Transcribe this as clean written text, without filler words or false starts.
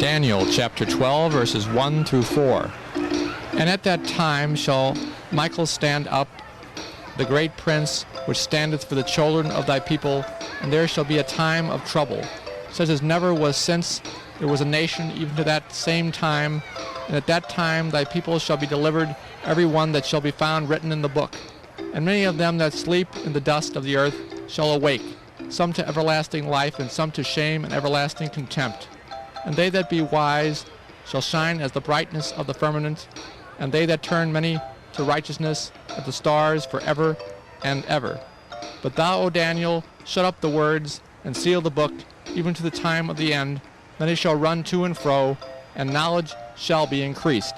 Daniel chapter 12 verses 1 through 4. And at that time shall Michael stand up, the great prince which standeth for the children of thy people, and there shall be a time of trouble, such as never was since there was a nation even to that same time. And at that time thy people shall be delivered, every one that shall be found written in the book. And many of them that sleep in the dust of the earth shall awake, some to everlasting life, and some to shame and everlasting contempt. And they that be wise shall shine as the brightness of the firmament, and they that turn many to righteousness as the stars forever and ever. But thou, O Daniel, shut up the words, and seal the book, even to the time of the end. Then it shall run to and fro, and knowledge shall be increased.